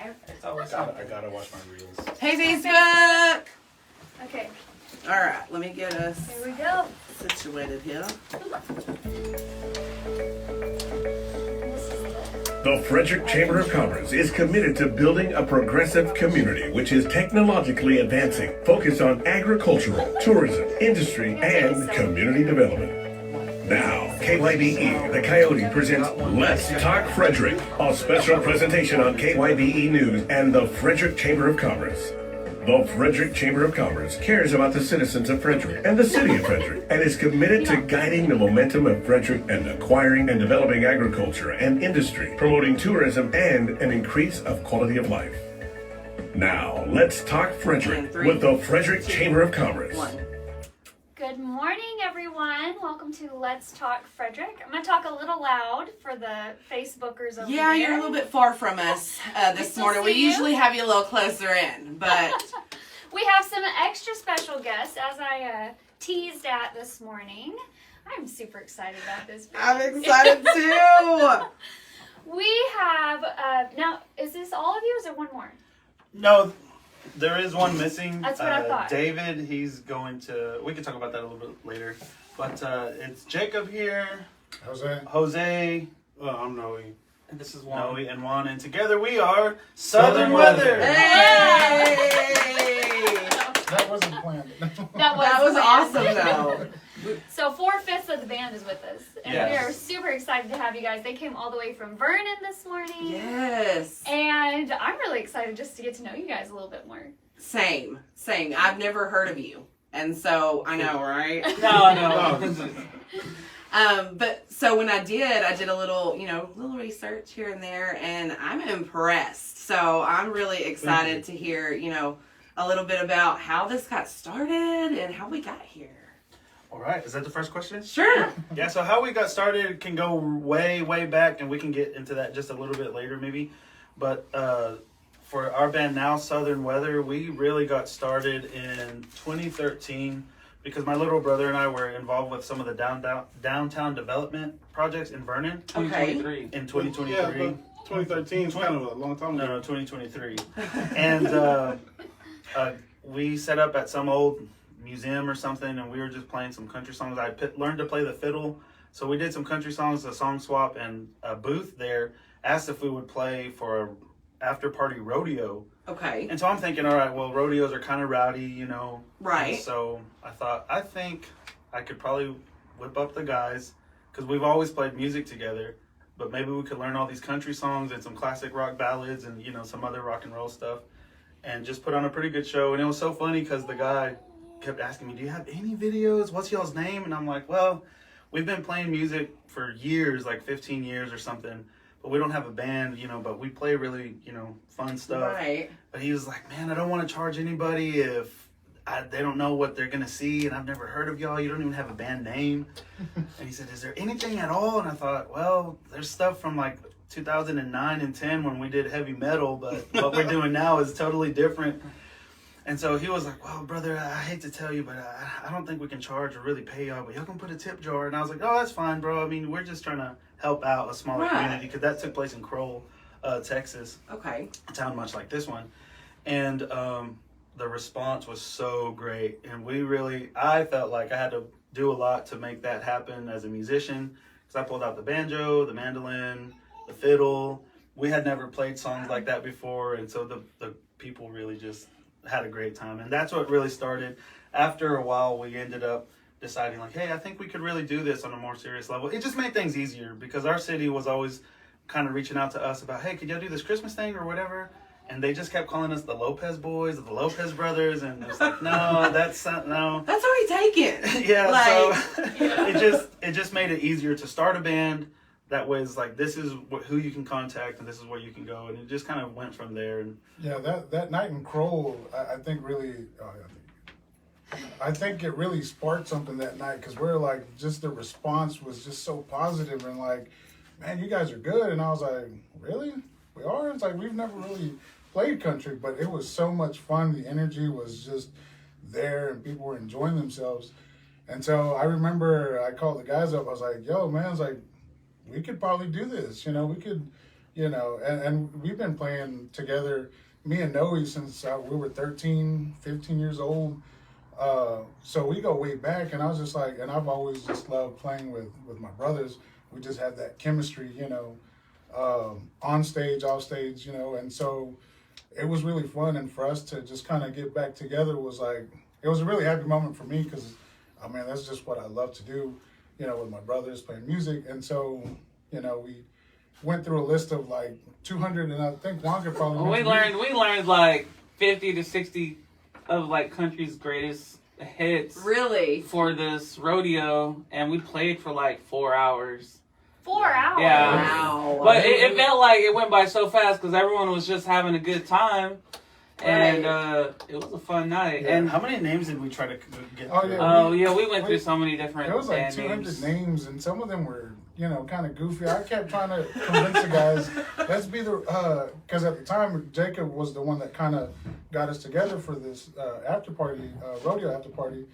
live. I gotta watch my reels. Hey, Facebook! Okay. All right, let me get us Here we go. situated here. The Frederick Chamber of Commerce is committed to building a progressive community which is technologically advancing, focused on agricultural, tourism, industry, and community development. Now, KYBE, the Coyote, presents Let's Talk Frederick, a special presentation on KYBE News and the Frederick Chamber of Commerce. The Frederick Chamber of Commerce cares about the citizens of Frederick and the city of Frederick and is committed to guiding the momentum of Frederick and acquiring and developing agriculture and industry, promoting tourism and an increase of quality of life. Now, let's talk Frederick with the Frederick Chamber of Commerce. Good morning, everyone. Welcome to Let's Talk Frederick. I'm going to talk a little loud for the Facebookers over Yeah, there. you're a little bit far from us this morning. We usually have you a little closer in, but... We have some extra special guests, as I teased at this morning. I'm super excited about this. I'm excited too! We have, now, is this all of you or is there one more? No, there is one missing. That's what I thought. David, he's going to, we can talk about that a little bit later. But it's Jacob here. Jose. I'm Noe. And this is Noe and Juan. And together we are Southern Weather. Hey! That wasn't planned. That was planned. awesome, though. So 4/5 of the band is with us. And Yes. we are super excited to have you guys. They came all the way from Vernon this morning. Yes. And I'm really excited just to get to know you guys a little bit more. Same. I've never heard of you. And so, I know, right? No. But so when I did a little, little research here and there, and I'm impressed. So I'm really excited to hear, a little bit about how this got started and how we got here. All right. Is that the first question? Sure. Yeah, so how we got started can go way, way back, and we can get into that just a little bit later maybe. But for our band now, Southern Weather, we really got started in 2013 because my little brother and I were involved with some of the downtown development projects in Vernon. Okay. In 2023. Yeah, but 2013 is kind of a long time ago. No, 2023. And we set up at some old museum or something, and we were just playing some country songs. I learned to play the fiddle, so we did some country songs, a song swap, and a booth there asked if we would play for a after-party rodeo. Okay. And so I'm thinking, all right, well, rodeos are kind of rowdy, Right. And so I think I could probably whip up the guys, because we've always played music together, but maybe we could learn all these country songs and some classic rock ballads and, some other rock and roll stuff, and just put on a pretty good show. And it was so funny because the guy kept asking me, do you have any videos? What's y'all's name? And I'm like, well, we've been playing music for years, like 15 years or something, but we don't have a band, but we play really, fun stuff. Right. But he was like, man, I don't want to charge anybody if they don't know what they're going to see, and I've never heard of y'all. You don't even have a band name. And he said, is there anything at all? And I thought, well, there's stuff from like 2009 and 10 when we did heavy metal, but what we're doing now is totally different. And so he was like, well, brother, I hate to tell you, but I don't think we can charge or really pay y'all, but y'all can put a tip jar. And I was like, oh, that's fine, bro. I mean, we're just trying to help out a smaller community, because that took place in Kroll, Texas. Okay. A town much like this one. And the response was so great. And I felt like I had to do a lot to make that happen as a musician, because I pulled out the banjo, the mandolin, the fiddle. We had never played songs like that before, and so the people really just had a great time. And that's what really started. After a while, we ended up deciding, like, hey, I think we could really do this on a more serious level. It just made things easier, because our city was always kind of reaching out to us about, hey, could y'all do this Christmas thing or whatever? And they just kept calling us the Lopez boys or the Lopez brothers, and it was like, no, that's not, no. That's already taken. Yeah, so it just made it easier to start a band. That way, it's like, this is who you can contact, and this is where you can go, and it just kind of went from there. And Yeah, that night in Kroll, I think really, I think it really sparked something that night, because we're like, just the response was just so positive, and like, man, you guys are good. And I was like, really? We are? It's like, we've never really played country, but it was so much fun. The energy was just there, and people were enjoying themselves. And so I remember I called the guys up. I was like, yo, man, it's like, we could probably do this. We could you know, and we've been playing together, me and Noe, since we were 13, 15 years old. So we go way back, and I was just like, and I've always just loved playing with my brothers. We just had that chemistry, you know, on stage, off stage, you know, and so it was really fun. And for us to just kind of get back together was like, it was a really happy moment for me because, I mean, that's just what I love to do, you know, with my brothers playing music. And so, you know, we went through a list of like 200, and I think Wonka probably. Well, we learned like 50 to 60 of like country's greatest hits. Really? For this rodeo, and we played for like 4 hours. 4 hours. Yeah. Wow. But it felt like it went by so fast because everyone was just having a good time, and it was a fun night. Yeah. And how many names did we try to get? Oh, yeah. We went through so many different. It was like band 200 names. names, and some of them were, you know, kind of goofy. I kept trying to convince the guys, let's be the, because at the time, Jacob was the one that kind of got us together for this after party, rodeo after party.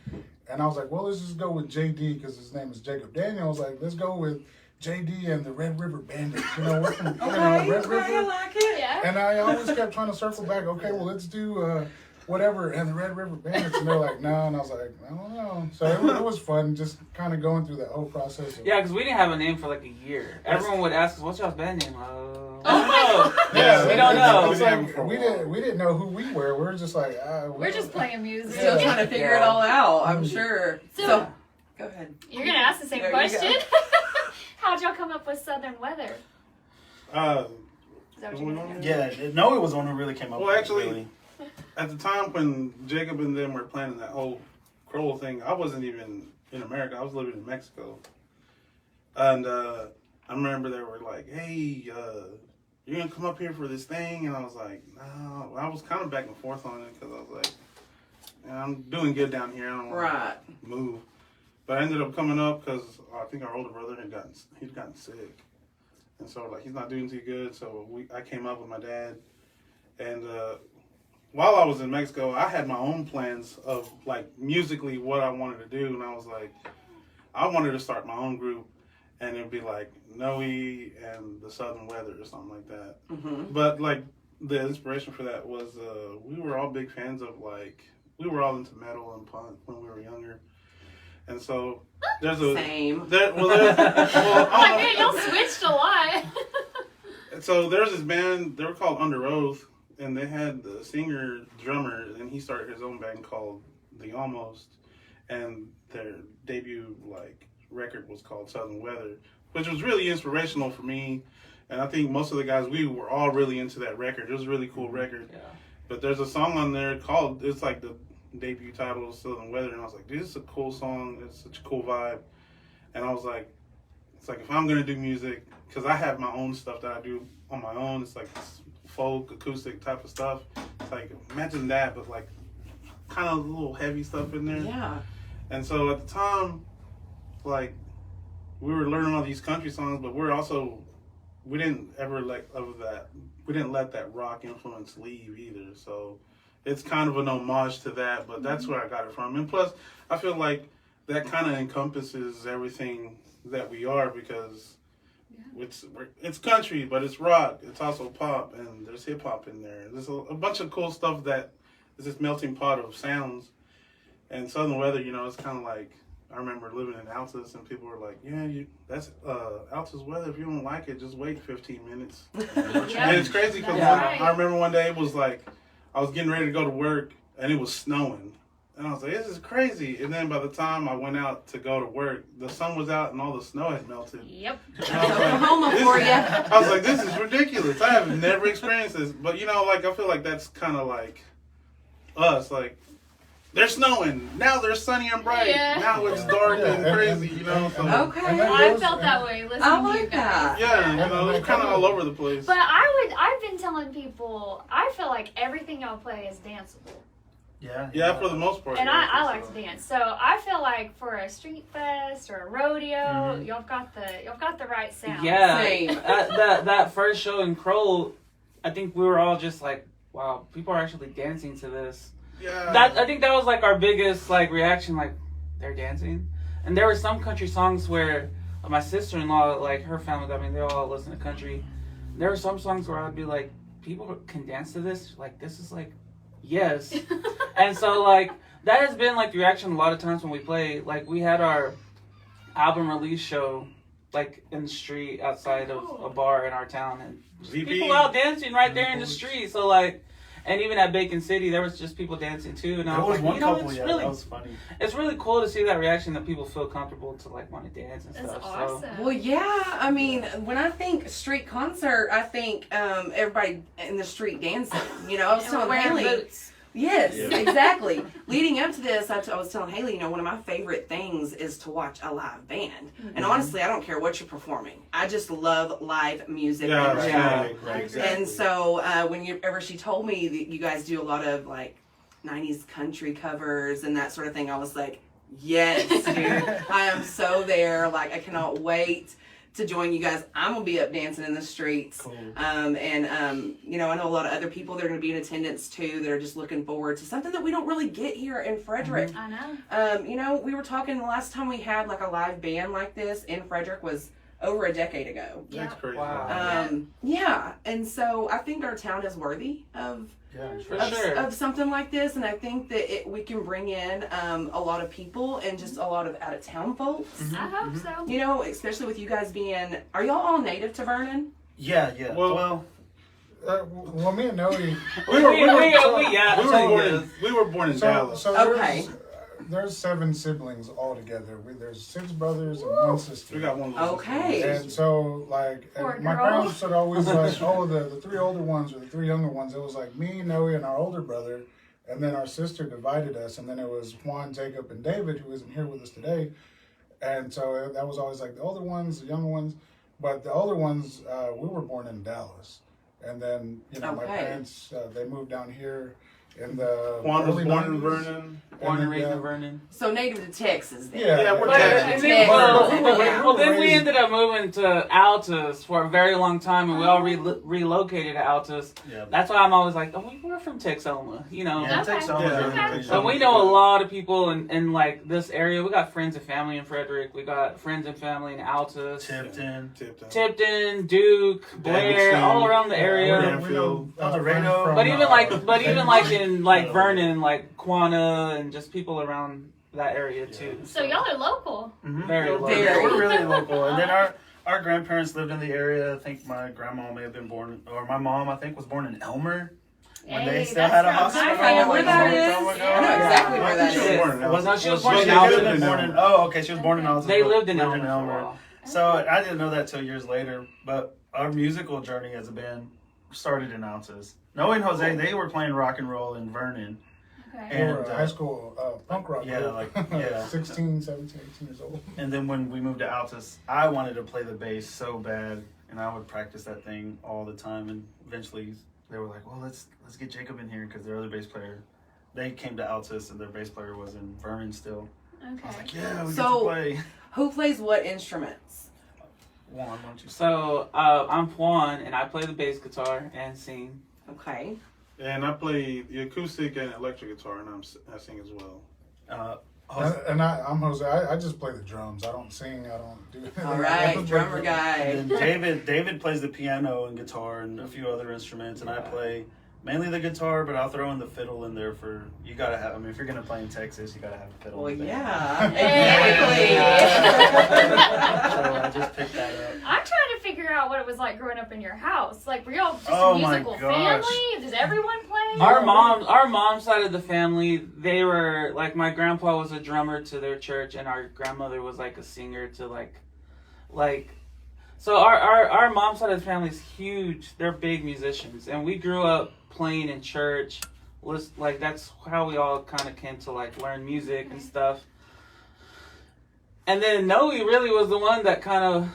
And I was like, well, let's just go with JD, because his name is Jacob Daniel. I was like, let's go with JD and the Red River Bandits. You know, we're from Red River. I like it. Yeah. And I always kept trying to circle back, okay, well, let's do whatever, and the Red River Bandits. And they're like, no. And I was like, I don't know. So it was fun just kind of going through that whole process. Yeah, because we didn't have a name for like a year. Everyone would ask us, "What's y'all's band name?" Oh my God. Yeah, we don't know. It's like, we didn't know who we were. We were just like, We're just playing music. Still trying to figure it all out, I'm sure. So go ahead. You're gonna ask the same There you question. go. How'd y'all come up with Southern Weather? Is that what you're gonna do? Yeah, Noe was the one who really came up Well, with actually, it, really. At the time when Jacob and them were planning that whole Kroll thing, I wasn't even in America. I was living in Mexico. And I remember they were like, hey, you're going to come up here for this thing? And I was like, no. I was kind of back and forth on it because I was like, yeah, I'm doing good down here. I don't want to move. But I ended up coming up because I think our older brother had gotten sick. And so like he's not doing too good. So I came up with my dad. And while I was in Mexico, I had my own plans of like musically what I wanted to do. And I was like, I wanted to start my own group. And it would be like Noe and the Southern Weather or something like that. Mm-hmm. But like the inspiration for that was we were all big fans of like, we were all into metal and punk when we were younger. And so there's a same. Like, man, y'all switched a lot. So there's this band, they were called Under Oath, and they had the singer, drummer, and he started his own band called The Almost, and their debut like record was called Southern Weather, which was really inspirational for me. And I think most of the guys, we were all really into that record. It was a really cool record. Yeah. But there's a song on there called, it's like the debut title of Southern Weather, and I was like, dude, this is a cool song. It's such a cool vibe. And I was like, it's like if I'm going to do music, because I have my own stuff that I do on my own. It's like this folk, acoustic type of stuff. It's like, imagine that, but like kind of a little heavy stuff in there. Yeah. And so at the time, like, we were learning all these country songs, but we didn't ever we didn't let that rock influence leave either. So it's kind of an homage to that, but that's where I got it from. And plus, I feel like that kind of encompasses everything that we are, because it's country, but it's rock. It's also pop, and there's hip hop in there. There's a bunch of cool stuff that is this melting pot of sounds. And Southern Weather, you know, it's kind of like, I remember living in Altus, and people were like, yeah, that's Altus weather. If you don't like it, just wait 15 minutes. And it's crazy because I remember one day it was like, I was getting ready to go to work, and it was snowing. And I was like, this is crazy. And then by the time I went out to go to work, the sun was out and all the snow had melted. Yep. Oklahoma for you. I was like, this is ridiculous. I have never experienced this. But, you know, like, I feel like that's kind of like us. Like, they're snowing. Now they're sunny and bright. Yeah. Now it's dark and crazy, you know. So, Okay. I felt that way listening I to you like guys. that. yeah, you know, it's kind of all over the place. But I've been telling people, I feel like everything y'all play is danceable. Yeah, for the most part. And yeah, I think like to dance. So I feel like for a street fest or a rodeo, y'all got the right sound. Yeah, Same. that first show in Kroll, I think we were all just like, wow, people are actually dancing to this. Yeah. I think that was like our biggest like reaction, like they're dancing. And there were some country songs where my sister-in-law, like her family, I mean, they all listen to country. there are some songs where I'd be like, people can dance to this? Like, this is like, yes. And so, like, that has been, like, the reaction a lot of times when we play. Like, we had our album release show, like, in the street outside of a bar in our town. And people out dancing right there in the street. So, like, and even at Bacon City, there was just people dancing, too. And I was like, that was funny. It's really cool to see that reaction that people feel comfortable to, like, want to dance and That's stuff. awesome. So. Well, yeah. I mean, when I think street concert, I think everybody in the street dancing. You know, I was telling wearing Haley. boots. Yes, exactly. Leading up to this, I was telling Haley, you know, one of my favorite things is to watch a live band. Mm-hmm. And honestly, I don't care what you're performing. I just love live music. Right, exactly. And so whenever she told me that you guys do a lot of like 90s country covers and that sort of thing, I was like, yes, dude, I am so there. Like, I cannot wait to join you guys. I'm gonna be up dancing in the streets. Cool. You know, I know a lot of other people that are gonna be in attendance too that are just looking forward to something that we don't really get here in Frederick. I know. You know, we were talking the last time we had like a live band like this in Frederick was over a decade ago. That's crazy. Wow. Yeah, and so I think our town is worthy of of something like this, and I think that we can bring in a lot of people and just a lot of out of town folks. Mm-hmm. I hope so. You know, especially with you guys being, are y'all all native to Vernon? Yeah. Well, Well, me and Noe, we were born in Dallas. So Okay. there's 7 siblings all together. There's 6 brothers and 1 sister. We got one. Okay. And so, like, Poor and my girl. parents would always like, the 3 older ones or the 3 younger ones. It was like me, Noe, and our older brother, and then our sister divided us, and then it was Juan, Jacob, and David, who isn't here with us today. And so that was always like the older ones, the younger ones. But the older ones, we were born in Dallas, and then my parents they moved down here in the Juan was early born in 90s. Vernon. Born and raised in Vernon. So native to Texas then. Yeah, we're And Texas. then, Yeah. well, then we ended up moving to Altus for a very long time, and we all relocated to Altus. Yeah. That's why I'm always like, we're from Texoma, you know. Yeah, Okay. Texoma. So we know a lot of people in like this area. We got friends and family in Frederick. We got friends and family in Altus, Tipton, Duke, Blair, Davidson, all around the area. Danfield, El Dorado. Dorado. But even like in like Vernon, like Quanah, and just people around that area too. So y'all are local. Very local. We're really local. And then our grandparents lived in the area. I think my grandma may have been born, or my mom, I think, was born in Elmer. When they still had a hospital. I know where that is. I know exactly where that She was is. born in Elmer. She was born in She Elmer. lived in Elmer. She was born in Elmer. They lived in Elmer. So I didn't know that till years later. But our musical journey as a band started in Altus. Noe and Jose, they were playing rock and roll in Vernon. Okay. We And were a high school punk rock group. 16, 17, 18 years old. And then when we moved to Altus, I wanted to play the bass so bad, and I would practice that thing all the time. And eventually, they were like, "Well, let's get Jacob in here," because their other bass player, they came to Altus, and their bass player was in Vernon still. I was Okay. like, "Yeah, we get So- to play." Who plays what instruments? Juan, why don't you? So I'm Juan, and I play the bass guitar and sing. Okay. And I play the acoustic and electric guitar, and I sing as well. And I'm Jose. I just play the drums. I don't sing. I don't do anything. All right, drummer guy. And then David plays the piano and guitar and a few other instruments, and I play mainly the guitar, but I'll throw in the fiddle in there for, you gotta have, I mean, if you're gonna play in Texas, you gotta have a fiddle. Well, in there. yeah. So I just picked that up. I'm trying to figure out what it was like growing up in your house. Like, were y'all just Oh a my musical gosh. family? Does everyone play? Our mom's side of the family, they were like, my grandpa was a drummer to their church, and our grandmother was like a singer to like. So our mom's side of the family is huge. They're big musicians, and we grew up playing in church. Like, that's how we all kind of came to like learn music and stuff. And then Noe really was the one that kind of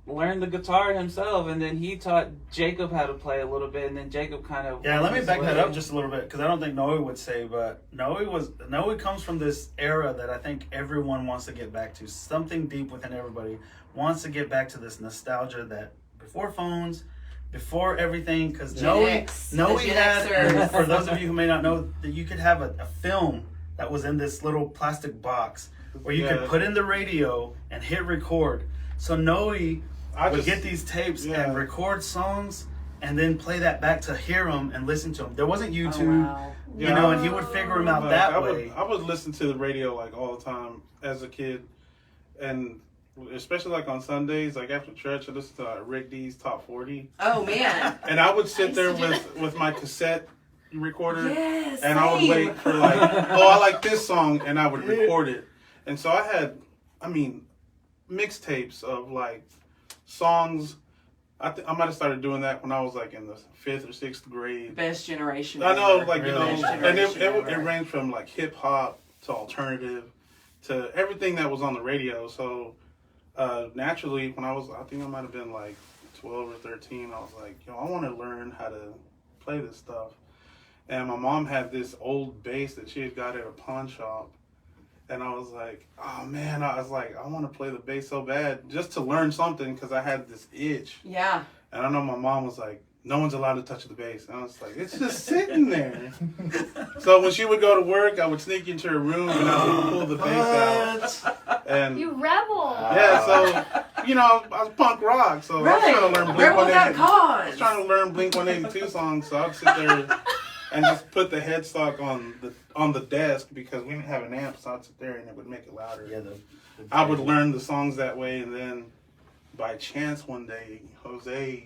learned the guitar himself, and then he taught Jacob how to play a little bit, and then Jacob kind of Yeah, let me back that up just a little bit, because I don't think Noe would say, but Noe comes from this era that I think everyone wants to get back to. Something deep within everybody wants to get back to this nostalgia that before phones, before everything, because Noe had, and for those of you who may not know, that you could have a film that was in this little plastic box where you could put in the radio and hit record. So Noe, I would just get these tapes Yeah. and record songs and then play that back to hear them and listen to them. There wasn't Oh, YouTube, wow. you know, and he would figure them out like, that I way. I would listen to the radio like all the time as a kid, and especially like on Sundays, like after church, I listened to Rick D's Top 40, Oh man. and I would sit there used to do with my cassette recorder, Yes. and I would same. wait for like, oh, I like this song, and I would record it. And so I had, mixtapes of like songs. I might have started doing that when I was like in the 5th or 6th grade. Best generation. I know, ever. like, you know, Best and generation it ever. ranged from like hip hop to alternative to everything that was on the radio. So naturally, when I think I might have been like 12 or 13, I was like, yo, I want to learn how to play this stuff. And my mom had this old bass that she had got at a pawn shop. And I was like, oh man, I want to play the bass so bad just to learn something because I had this itch. Yeah. And I know my mom was like, no one's allowed to touch the bass. And I was like, it's just sitting there. So when she would go to work, I would sneak into her room and I would pull the bass out. And You rebel. yeah, so, you know, I was punk rock. So I was trying to learn Blink Rebel got 182. I was cause. trying to learn Blink 182 songs. So I'd sit there and just put the headstock on the desk because we didn't have an amp. So I'd sit there and it would make it louder. Yeah, I would learn the songs that way, and then by chance one day, Jose,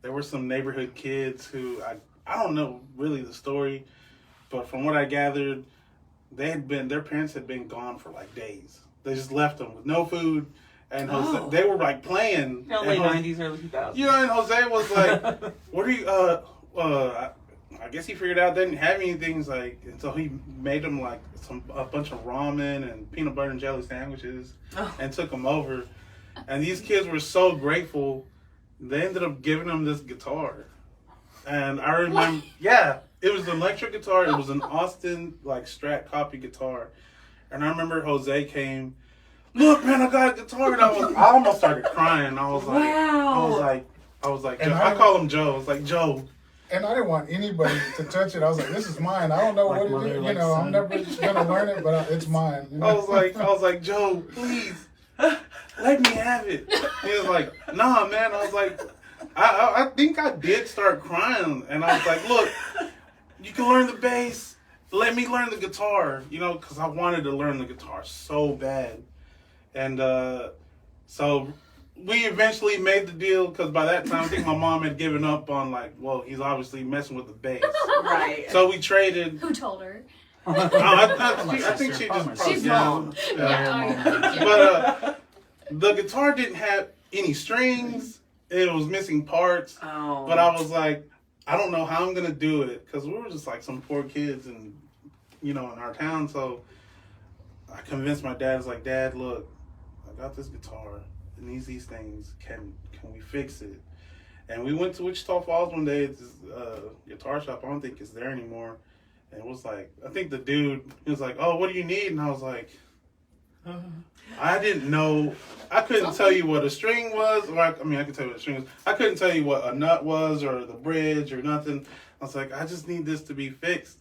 there were some neighborhood kids who I don't know really the story, but from what I gathered, their parents had been gone for like days. They just left them with no food, and Jose, Oh. they were like playing. Yeah, and late Jose- 90s, early 2000s. You know, and Jose was like, "What are you?" I guess he figured out they didn't have anything. He's like, and so he made them like a bunch of ramen and peanut butter and jelly sandwiches, Oh. and took them over. And these kids were so grateful. They ended up giving them this guitar, and I remember, yeah, it was an electric guitar. It was an Austin like Strat copy guitar, and I remember Jose came. Look, man, I got a guitar, and I almost started crying. I was like, Wow. I was like, And Joe. I- I call him Joe. It's like Joe. And I didn't want anybody to touch it. I was like, this is mine. I don't know Like what mother, it is. You like know, son. I'm never gonna learn it, but it's mine. You know? I was like, Joe, please, let me have it. He was like, nah, man. I was like, I think I did start crying, and I was like, look, you can learn the bass. Let me learn the guitar, you know, because I wanted to learn the guitar so bad, and so we eventually made the deal because by that time I think my mom had given up on like, well, he's obviously messing with the bass, Right. so we traded. Who told her? I think she just She's yeah, mom. yeah. Yeah. But the guitar didn't have any strings. It was missing parts. Oh. But I was like, I don't know how I'm gonna do it because we were just like some poor kids and in our town. So I convinced my dad. I was like, Dad, look, I got this guitar. It needs these things. Can we fix it? And we went to Wichita Falls one day at this guitar shop. I don't think it's there anymore. And it was like, I think the dude, he was like, oh, what do you need? And I was like, I didn't know. I couldn't tell you what a string was. Or I could tell you what a string was. I couldn't tell you what a nut was or the bridge or nothing. I was like, I just need this to be fixed.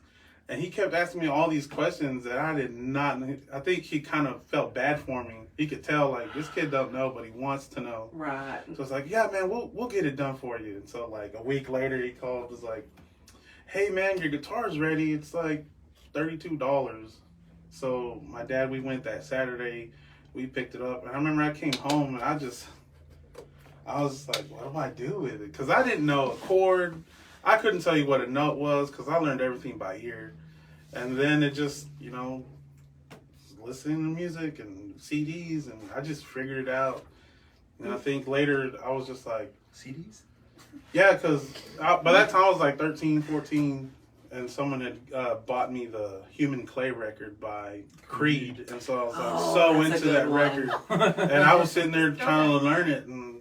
And he kept asking me all these questions that I did not. I think he kind of felt bad for me. He could tell, like, this kid don't know, but he wants to know. Right. So it's like, yeah, man, we'll get it done for you. And so, like, a week later, he called, was like, hey, man, your guitar's ready. It's like $32. So my dad, we went that Saturday. We picked it up. And I remember I came home, and I was like, what do I do with it? Because I didn't know a chord. I couldn't tell you what a note was because I learned everything by ear. And then it just, listening to music and CDs, and I just figured it out. And I think later I was just like, CDs? yeah, because by that time I was like 13, 14, and someone had bought me the Human Clay record by Creed. And so I was like so that's a into good that one. record. And I was sitting there trying to learn it. And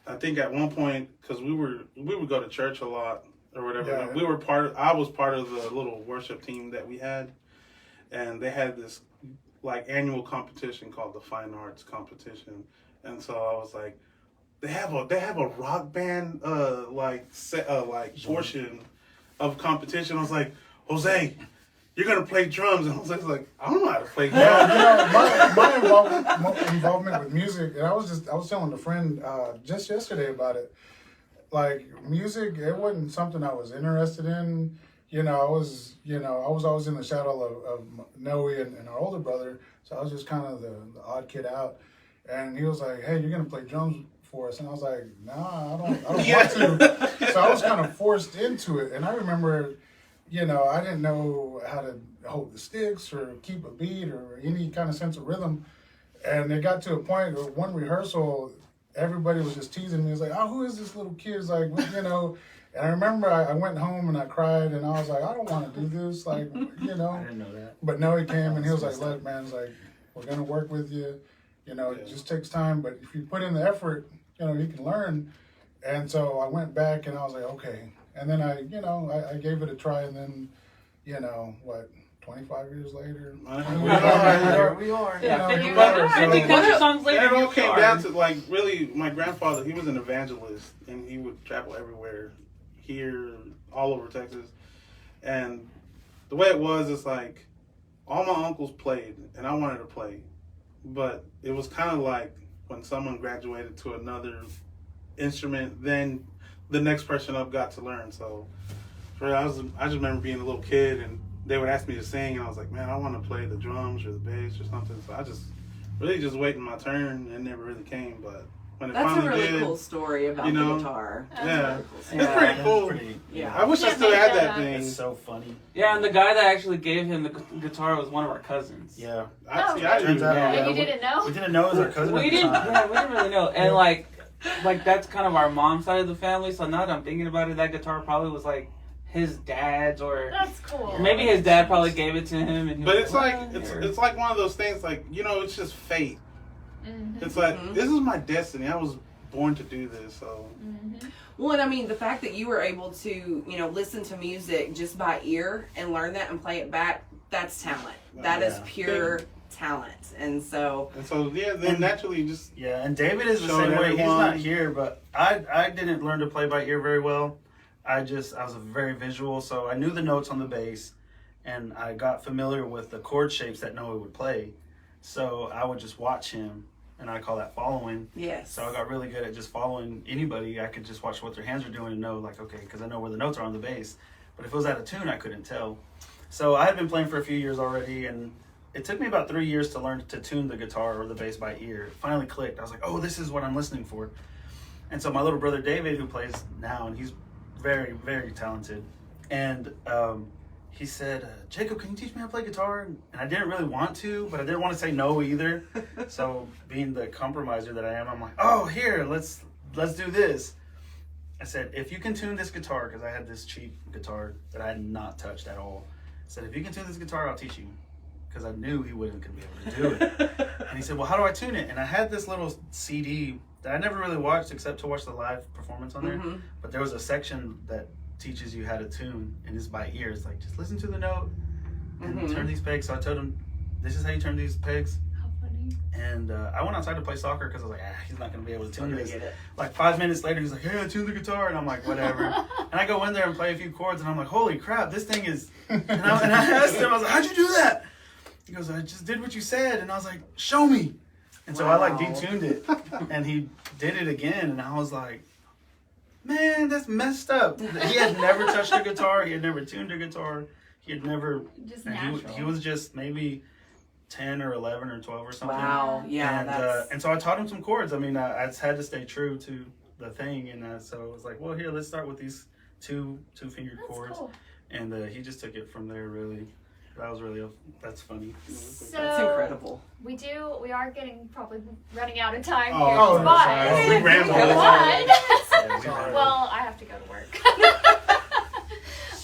I think at one point, because we would go to church a lot or whatever. Yeah. I was part of the little worship team that we had. And they had this like annual competition called the Fine Arts Competition. And so I was like, they have a rock band portion of competition. I was like, Jose, "You're gonna play drums," and I was like, "I don't know how to play drums." Yeah, my involvement with music, and I was telling a friend just yesterday about it. Like music, it wasn't something I was interested in. I was always in the shadow of Noe and our older brother, so I was just kind of the odd kid out. And he was like, "Hey, you're gonna play drums for us," and I was like, "Nah, I don't want to." So I was kind of forced into it, and I remember, I didn't know how to hold the sticks or keep a beat or any kind of sense of rhythm, and it got to a point where one rehearsal, everybody was just teasing me. It was like, "Oh, who is this little kid?" It's like, And I remember I went home and I cried and I was like, "I don't want to do this," I didn't know that. But no, he came and he was like, "Look, man, it's like, we're gonna work with you. It just takes time, but if you put in the effort, you can learn." And so I went back and I was like, okay. And then I gave it a try, and then, 25 years later, Here we are. Yeah, 50 so- country songs later. And it all here we came are. down to really my grandfather. He was an evangelist, and he would travel everywhere, here, all over Texas. And the way it was, it's like all my uncles played, and I wanted to play, but it was kind of like when someone graduated to another instrument, then the next person up got to learn. So I just remember being a little kid, and they would ask me to sing, and I was like, "Man, I want to play the drums or the bass or something." So I just waiting my turn, and it never really came. But when it That's a finally really did, cool story about the guitar. yeah, Cool. it's pretty cool. Yeah. I wish I Can't still make had that that up. thing. It's so funny. Yeah, and the guy that actually gave him the guitar was one of our cousins. Yeah. Oh, I Turns do. out- And Yeah, you didn't know? We didn't know it was our cousin We at the didn't. time. Yeah, we didn't really know. And like that's kind of our mom's side of the family. So now that I'm thinking about it, that guitar probably was like his dad's, or That's cool. maybe his dad probably gave it to him. And he But was it's like, like "Oh, here." it's like one of those things. Like, it's just fate. Mm-hmm. It's like this is my destiny. I was born to do this. So Mm-hmm. Well, and I mean, the fact that you were able to, listen to music just by ear and learn that and play it back, that's talent. That is Yeah. pure talent. And so, yeah. Then naturally, you just Yeah, and David is the Showed same way. He's everyone. not here, but I didn't learn to play by ear very well. I was very visual, so I knew the notes on the bass, and I got familiar with the chord shapes that Noah would play. So I would just watch him, and I call that following. yes. So I got really good at just following anybody. I could just watch what their hands are doing and know, like, okay, because I know where the notes are on the bass. But if it was out of tune, I couldn't tell. So I had been playing for a few years already, and it took me about 3 years to learn to tune the guitar or the bass by ear. It finally clicked. I was like, oh, this is what I'm listening for. And so my little brother David, who plays now, and he's very, very talented, and he said, "Jacob, can you teach me how to play guitar?" And I didn't really want to, but I didn't want to say no either. So being the compromiser that I am, I'm like, "Oh, here, let's do this." I said, "If you can tune this guitar," because I had this cheap guitar that I had not touched at all. I said, "If you can tune this guitar, I'll teach you," because I knew he wasn't going to be able to do it. And he said, "Well, how do I tune it?" And I had this little CD that I never really watched except to watch the live performance on there. Mhm. But there was a section that teaches you how to tune, and it's by ear. It's like, just listen to the note and Mhm. turn these pegs. So I told him, this is how you turn these pegs. How funny. And I went outside to play soccer because I was like, he's not going to be able to tune this. Get it. Like 5 minutes later, he's like, "Hey, I tuned the guitar." And I'm like, whatever. And I go in there and play a few chords, and I'm like, holy crap, this thing is... And I asked him, I was like, "How'd you do that?" He goes, "I just did what you said." And I was like, "Show me." And so I like Wow. detuned it, and he did it again, and I was like, "Man, that's messed up." He had never touched a guitar. He had never tuned a guitar. He had never... Just and natural. he was just maybe 10 or 11 or 12 or something. Wow. Yeah, And, that's... and so I taught him some chords. I mean, I just had to stay true to the thing, and so I was like, "Well, here, let's start with these two-fingered That's chords." cool. And he just took it from there, really. That's funny. So That's incredible. we are getting probably running out of time Oh, here. oh, but sorry. We rambled. But- Yeah, well, I have to go to work.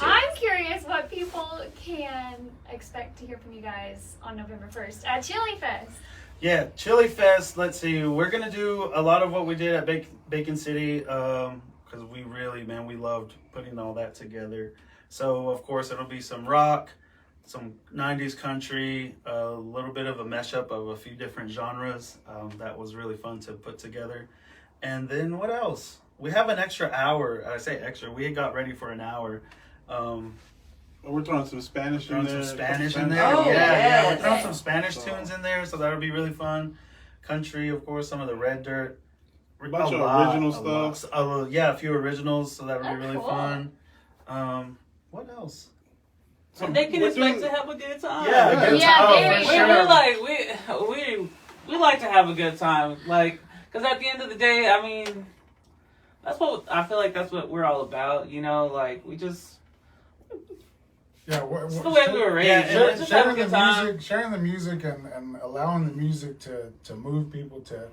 I'm curious what people can expect to hear from you guys on November 1st at ChiliFest. Yeah, ChiliFest. Let's see. We're gonna do a lot of what we did at Bacon City because we really, man, we loved putting all that together. So of course it'll be some rock, some 90s country, a little bit of a mashup of a few different genres. That was really fun to put together. And then what else? We have an extra hour. I say extra. We got ready for an hour. We're throwing some Spanish Throwing in there. some Spanish in there. Oh, yeah, yes. we're throwing some Spanish tunes in there, so that'll be really fun. Country, of course, some of the Red Dirt. A bunch of original stuff. Yeah, a few originals, so that would be really cool. fun. What else? They can We're expect doing- to have a good time. Yeah, a good Yeah, time. very For we, sure. we're like we like to have a good time, like, because at the end of the day, I mean, that's what I feel like. That's what we're all about, you know. Like, we just Yeah, it's the way we were raised. Yeah, you know, just have a sharing good the time. music, sharing the music, and allowing the music to move people to,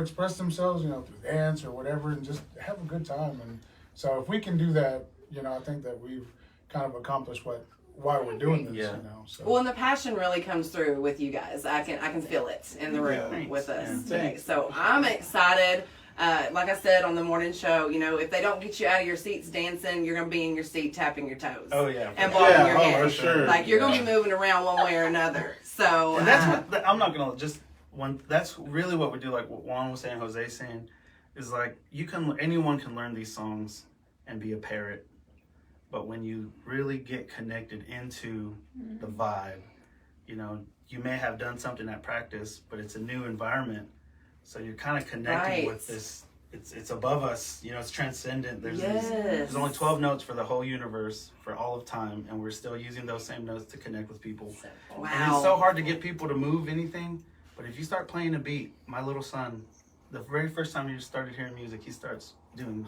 express themselves, through dance or whatever, and just have a good time. And so if we can do that, I think that we've kind of accomplished why we're doing this. Yeah. So. Well, and the passion really comes through with you guys. I can feel it in the room Thanks. with us Yeah. today. Thanks. So I'm excited. Like I said on the morning show, if they don't get you out of your seats dancing, you're gonna be in your seat tapping your toes. Oh yeah. And for bobbing sure. your Yeah, head. for sure. Like you're gonna Yeah. be moving around one way or another. So And that's what I'm not gonna just one. That's really what we do. Like what Juan was saying, Jose's saying, is like anyone can learn these songs and be a parrot, but when you really get connected into the vibe, you may have done something at practice, but it's a new environment, so you're kind of connecting Right. with this. It's above us. It's transcendent. There's Yes. there's only 12 notes for the whole universe for all of time, and we're still using those same notes to connect with people. And it's so wow. hard to get people to move anything, but if you start playing a beat, my little son, the very first time he started hearing music, he starts doing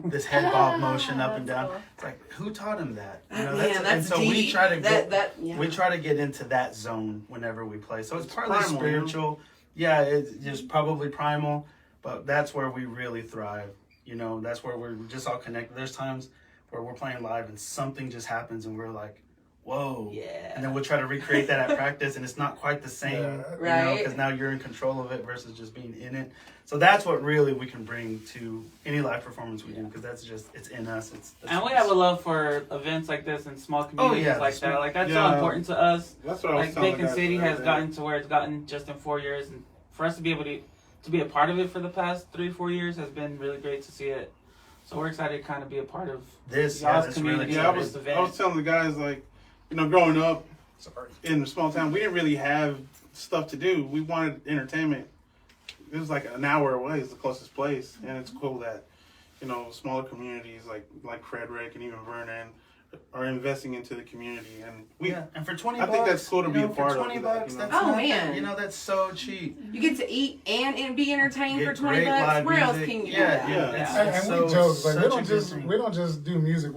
this head bob motion up and That's down. cool. It's like, who taught him that? Man, that's and so deep. we try to yeah. we try to get into that zone whenever we play. So it's It's partly primal, spiritual. Yeah, it's just probably primal, but that's where we really thrive. That's where we're just all connected. There's times where we're playing live and something just happens and we're like, whoa. Yeah. And then we'll try to recreate that at practice, and it's not quite the same, Yeah. Right. Because now you're in control of it versus just being in it. So that's what really we can bring to any live performance we do, because it's in us. And we have a love for events like this and small communities yeah, like that. Like, that's so yeah. important to us. That's what I was Like, telling Bacon the guys City the other has day. gotten to where it's gotten just in 4 years, and for us to be able to be a part of it for the past 3-4 years has been really great to see it. So we're excited to kind of be a part of this. y'all's It's community. really Yeah, I exciting. was, event. I was telling the guys, like, growing up Sorry. in a small town, we didn't really have stuff to do. We wanted entertainment. It was like an hour away is the closest place, and it's cool that smaller communities like Frederick and even Vernon are investing into the community, and And for 20 I bucks, think that's cool to be a for part of 20 that, bucks, that's Oh, nothing. man. That's so cheap. You get to eat and be entertained Get for 20 great bucks. live Where else music. can you Yeah, do yeah. that? It's- And so- we joke, like such a good we don't just do music.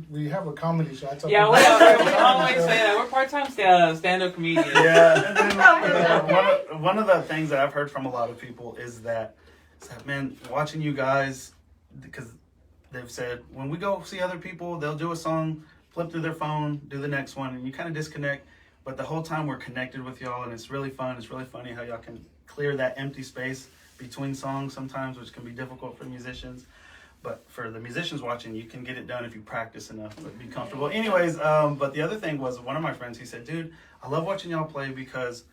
We have a comedy show. I tell Yeah, people- we always say that. We're part-time stand-up comedians. Yeah, and then one of the things that I've heard from a lot of people is that man, watching you guys, because they've said when we go see other people, they'll do a song, flip through their phone, do the next one, and you kind of disconnect. But the whole time we're connected with y'all, and it's really fun. It's really funny how y'all can clear that empty space between songs sometimes, which can be difficult for musicians. But for the musicians watching, you can get it done if you practice enough, but be comfortable. Anyways, but the other thing was one of my friends, he said, dude, I love watching y'all play because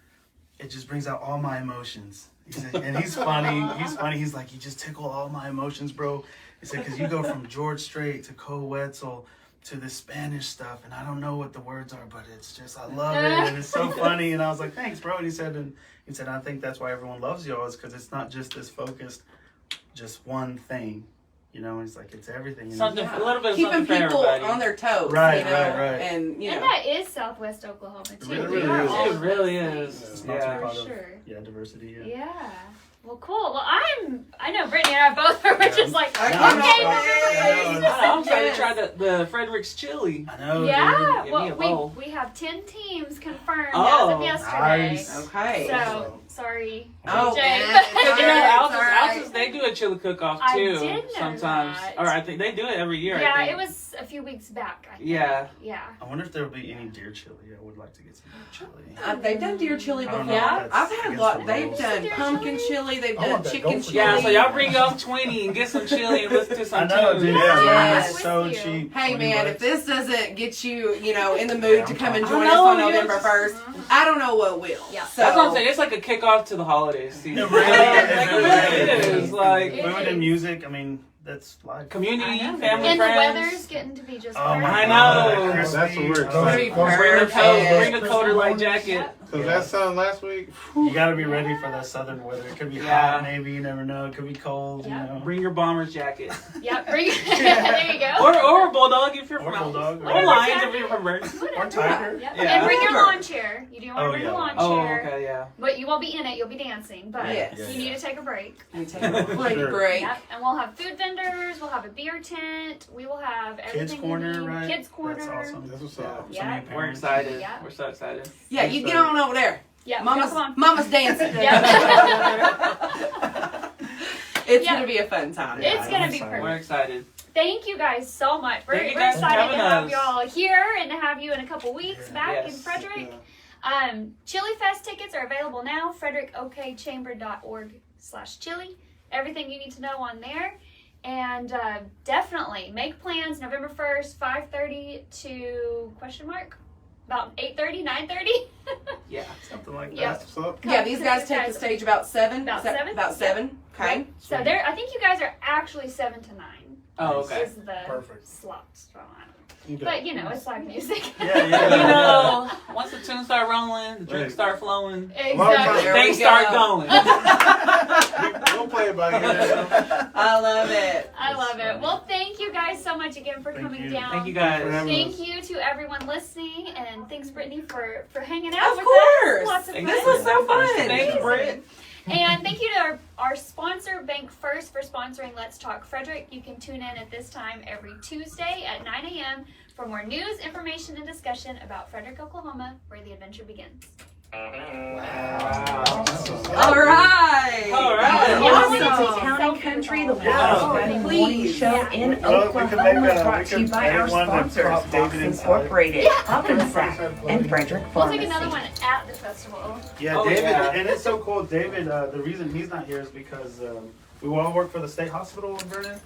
it just brings out all my emotions. He said, and he's funny. He's like, you just tickle all my emotions, bro. He said, because you go from George Strait to Cole Wetzel to the Spanish stuff, and I don't know what the words are, but it's just, I love it, and it's so funny. And I was like, thanks, bro. And he said, I think that's why everyone loves y'all, is because it's not just this focused, just one thing. He's like, it's everything. Something, a little bit of Keeping something for people everybody. on their toes. Right, you know? right. And, And that is Southwest Oklahoma too. It We really are is. all It of really those is. things. It's not Yeah. part For of sure. diversity. Yeah. Well, cool. Well, I know Brittany and I both are just like, I okay, know. we're Yeah. I'm trying to try the Frederick's chili. I know. Yeah, Give me a bowl. well, we have 10 teams confirmed Oh, as of yesterday. nice. Okay. So, sorry, Oh, Jay, man. but- Because Alright. Alsace, they do a chili cook-off I too. did know sometimes, that. or I think they do it every year. I yeah, think. it was a few weeks back. I think. Yeah. Yeah. I wonder if there will be any deer chili. I would like to get some deer chili. They've done deer chili I before. don't know if that's I've had a against lot. the They've rules. done Deer pumpkin chili? chili. They've I done want that chicken gopher chili. Yeah, so y'all bring off 20 and get some chili and listen to I some know, tunes. dude. Yeah. Yeah, it's With so you. cheap. Hey 20 man, bucks. if this doesn't get you, in the mood to come and I join know, us on yes. November 1st, I don't know what will. Yeah. So, That's what I'm saying. It's like a kickoff to the holidays season. It really is. Like, it really is. Like, It Food is. and music. I mean, that's life. Community, I know. family, And the friends. weather's getting to be just Oh perfect. my I God, know. crispy. That's what we're Those- excited. those Bring a perfect- coat, Bring a coat or light jacket. Yep. Because Yeah. that sound last week. You gotta be ready for that southern weather. It could be Yeah. hot, maybe, you never know. It could be cold, Yeah. you know. Bring your bomber's jacket. Yep. Bring there you go. Or a bulldog if you're Or from bulldog. Or lions if you're from Vernon. Or tiger. Yep. Yeah. And bring your Whatever. lawn chair. You do want to Oh, bring yeah. a lawn Oh, chair. okay, yeah. But you won't be in it, you'll be dancing. But Yes. you need to take a break. You take a break. Sure. break. Yep. And we'll have food vendors, we'll have a beer tent, we will have everything Kids you corner, need. right? Kids corner. That's awesome. That's what's Yeah. up. Yeah. So many We're parents. excited. Yeah. We're so excited. Yeah, you get on over there. Yeah, Mama's, come on. Mama's dancing. Yeah. It's Yeah. gonna be a fun time. It's I'm gonna be excited. We're perfect. excited. Thank you guys so much. We're, Thank you we're guys for excited having to have us. y'all here and to have you in a couple weeks back in Yes. Frederick. Yeah. ChiliFest tickets are available now. FrederickOKChamber.org/chili. Everything you need to know on there. And definitely make plans November 1st, 5:30 to about 8:30, 9:30. Yeah. Something like Yeah. that. That's what's up. Yeah, these guys take the stage about 7. About Is that 7? About 7. Okay. So there, I think you guys are actually 7 to 9. Oh, okay. Is the Perfect. slots. So I don't know. Okay. But you know, it's live music. Yeah, You yeah. know, once the tunes start rolling, the drinks Right. start flowing, Exactly. There things we start go. going. We'll play it by ear. I love it. I love it. funny. Well, thank you guys so much again for Thank coming you. down. Thank you guys. Thank you to everyone listening, and thanks Brittany for hanging out Of with course. us. Lots of Thank fun. This was so fun. Thanks, Britt. And thank you to our sponsor, Bank First, for sponsoring Let's Talk Frederick. You can tune in at this time every Tuesday at 9 a.m. for more news, information, and discussion about Frederick, Oklahoma, where the adventure begins. All right. All right. Awesome. Town and Country, the Yeah. longest running morning Please. show in Well, we could Oklahoma, make, brought we to you could by edit our one that sponsors, props Fox David inside. Incorporated, Yeah. Hackensack, and Frederick We'll Pharmacy. take another one at the festival. Yeah, Oh, David, yeah. and it's so cool. David, the reason he's not here is because we all work for the state hospital in Vernon,